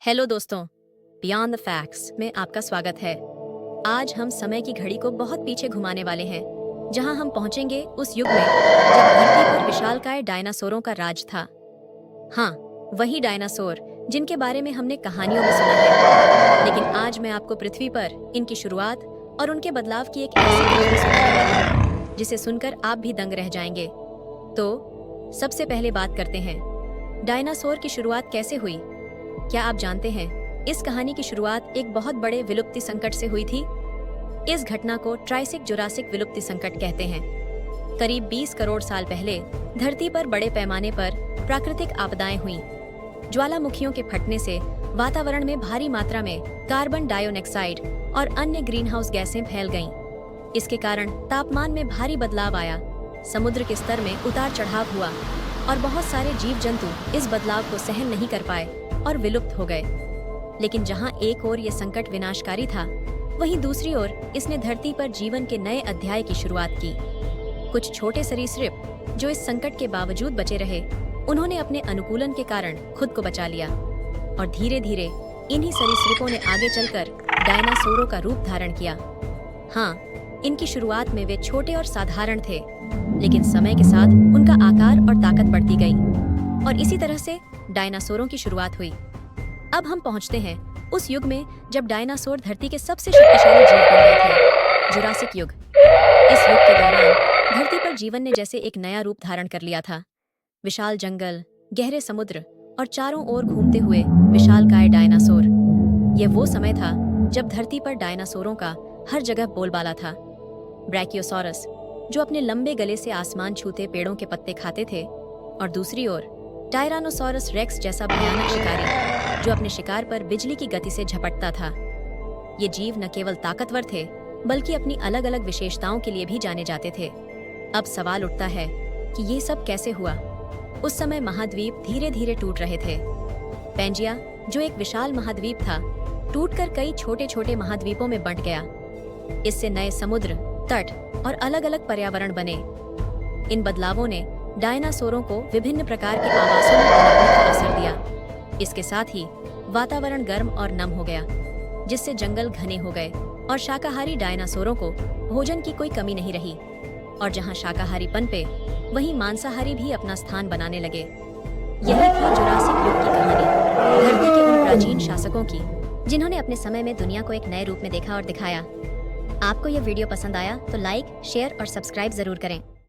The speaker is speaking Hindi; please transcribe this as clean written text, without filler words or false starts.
हेलो दोस्तों, बियॉन्ड द फैक्ट्स में आपका स्वागत है। आज हम समय की घड़ी को बहुत पीछे घुमाने वाले हैं, जहां हम पहुंचेंगे उस युग में जब धरती पर विशालकाय डायनासोरों का राज था। हाँ, वही डायनासोर जिनके बारे में हमने कहानियों में सुना है। लेकिन आज मैं आपको पृथ्वी पर इनकी शुरुआत और उनके बदलाव की एक ऐसी कहानी सुनाने वाली हूँ जिसे सुनकर आप भी दंग रह जाएंगे। तो सबसे पहले बात करते हैं, डायनासोर की शुरुआत कैसे हुई। क्या आप जानते हैं, इस कहानी की शुरुआत एक बहुत बड़े विलुप्ति संकट से हुई थी। इस घटना को ट्राइसिक जुरासिक विलुप्ति संकट कहते हैं। करीब 20 करोड़ साल पहले धरती पर बड़े पैमाने पर प्राकृतिक आपदाएं हुईं। ज्वालामुखियों के फटने से वातावरण में भारी मात्रा में कार्बन डाइऑक्साइड और अन्य ग्रीनहाउस गैसें फैल गईं। इसके कारण तापमान में भारी बदलाव आया, समुद्र के स्तर में उतार चढ़ाव हुआ और बहुत सारे जीव जंतु इस बदलाव को सहन नहीं कर पाए और विलुप्त हो गए। लेकिन जहां एक ओर ये संकट विनाशकारी था, वहीं दूसरी ओर इसने धरती पर जीवन के नए अध्याय की शुरुआत की। कुछ छोटे सरीसृप जो इस संकट के बावजूद बचे रहे, उन्होंने अपने अनुकूलन के कारण खुद को बचा लिया और धीरे धीरे इन्हीं सरीसृपों ने आगे चलकर डायनासोरों का रूप धारण किया। हाँ, इनकी शुरुआत में वे छोटे और साधारण थे, लेकिन समय के साथ उनका आकार और ताकत बढ़ती गई और इसी तरह से डायनासोरों की शुरुआत हुई। अब हम पहुंचते हैं उस युग में जब डायनासोर धरती के सबसे शक्तिशाली जीव बन गए थे, जुरासिक युग। इस युग के दौरान धरती पर जीवन ने जैसे एक नया रूप धारण कर लिया था। विशाल जंगल, गहरे समुद्र और चारों ओर घूमते हुए विशालकाय डायनासोर। यह वो समय था जब धरती पर डायनासोरों का हर जगह बोलबाला था। ब्रैकियोसॉरस, जो अपने लंबे गले से आसमान छूते पेड़ों के पत्ते खाते थे, और दूसरी ओर टायरानोसॉरस रेक्स जैसा भयानक शिकारी जो अपने शिकार पर बिजली की गति से झपटता था। ये जीव न केवल ताकतवर थे, बल्कि अपनी अलग अलग विशेषताओं के लिए भी जाने जाते थे। अब सवाल उठता है कि ये सब कैसे हुआ। उस समय महाद्वीप धीरे धीरे टूट रहे थे। पैंजिया, जो एक विशाल महाद्वीप था, टूटकर कई छोटे छोटे महाद्वीपों में बंट गया। इससे नए समुद्र, तट और अलग अलग पर्यावरण बने। इन बदलावों ने डायनासोरों को विभिन्न प्रकार के आवासों में पनपने का अवसर दिया। इसके साथ ही वातावरण गर्म और नम हो गया, जिससे जंगल घने हो गए और शाकाहारी डायनासोरों को भोजन की कोई कमी नहीं रही। और जहां शाकाहारी पनपे, वहीं मांसाहारी भी अपना स्थान बनाने लगे। यही थी जुरासिक युग की कहानी, धरती के उन प्राचीन शासकों की जिन्होंने अपने समय में दुनिया को एक नए रूप में देखा और दिखाया। आपको यह वीडियो पसंद आया तो लाइक, शेयर और सब्सक्राइब जरूर करें।